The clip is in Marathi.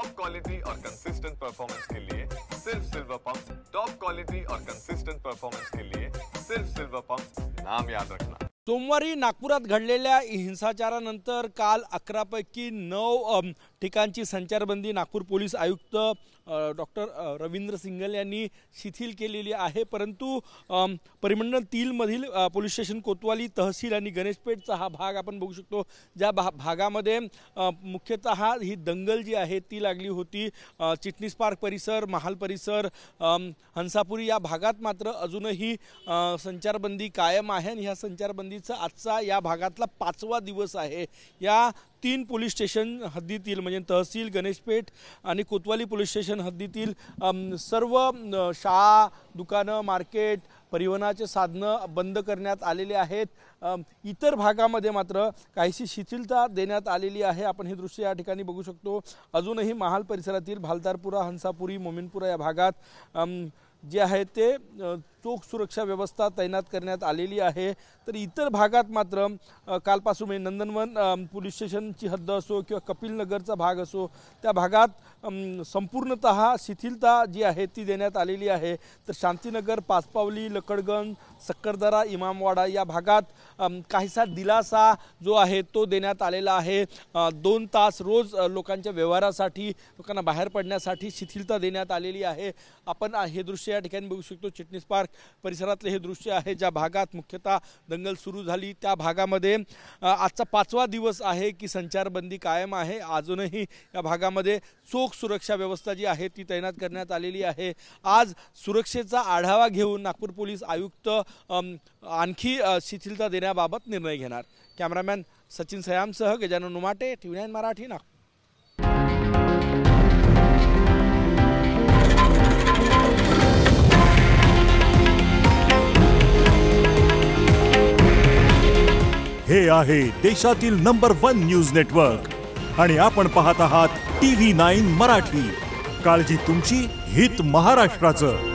टॉप क्वालिटी और कंसिस्टेंट परफॉर्मेंस के लिए सिर्फ सिल्वर पंप। टॉप क्वालिटी और कंसिस्टेंट परफॉर्मेंस के लिए सिर्फ सिल्वर पंप, नाम याद रखना। सोमवारी नागपुरात घडलेल्या हिंसाचारानंतर काल 11 पैकी 9 ठिकाणची संचारबंदी नागपूर पोलीस आयुक्त डॉक्टर रवींद्र सिंघल यांनी शिथिल केलेली आहे। परंतु परिमंडल 3 मधील पोलीस स्टेशन कोतवाली तहसील आणि गणेशपेठचा हा भाग आपण बघू शकतो, ज्या भागामध्ये मुख्यतः ही दंगल जी आहे ती लागली होती। चिटणीस पार्क परिसर, महाल परिसर, हंसापुरी या भागात मात्र अजूनही संचारबंदी कायम आहे आणि ह्या संचारबंदीचा आजचा या भागातला 5वा दिवस आहे। या 3 पोलीस स्टेशन हद्दीतील म्हणजे तहसील, गणेशपेठ आणि कोतवाली पोलीस स्टेशन हद्दीतील सर्व शाळा, दुकानं, मार्केट, परिवहनाचे साधनं बंद करण्यात आलेले आहेत। इतर भागामध्ये मात्र काहीशी शिथिलता देण्यात आलेली आहे। आपण हे दृश्य या ठिकाणी बघू शकतो। अजूनही महाल परिसरातील भालतारपुरा, हंसापुरी, मोमीनपुरा या भागात जे आहे ते चोख सुरक्षा व्यवस्था तैनात करण्यात आलेली आहे। तर इतर भागात मात्र कालपासून नंदनवन पोलीस स्टेशनची हद्द असो किंवा कपिल नगरचा भाग असो, त्या भागात संपूर्णतः शिथिलता जी आहे ती देण्यात आलेली आहे। तर शांतीनगर, पाचपावली, लकडगंज, सक्करदरा, इमामवाडा या भागात काहीसा दिलासा जो आहे तो देण्यात आलेला आहे। 2 तास रोज लोकांच्या व्यवहारासाठी, लोकांना बाहेर पडण्यासाठी शिथिलता देण्यात आलेली आहे। आपण हे दृश्य या ठिकाणी बघू शकतो। चिटणीस पार्क परिसरातले हे दृश्य आहे, ज्या भागात मुख्यतः दंगल सुरू झाली त्या भागामध्ये आजचा 5वा दिवस आहे की संचारबंदी कायम आहे। अजूनही या भागामध्ये चोख सुरक्षा व्यवस्था जी आहे ती तैनात करण्यात आलेली आहे। आज सुरक्षेचा आढावा घेऊन नागपूर पोलीस आयुक्त आणखी शिथिलता देण्याबाबत निर्णय घेणार। कॅमेरामॅन सचिन सयामसह गजानन उमाटे, TV9 मराठी, नागपूर। हे आहे देशातील नंबर 1 न्यूज नेटवर्क आणि आपण पाहत आहात TV9 मराठी। काळजी तुमची, हित महाराष्ट्राचं।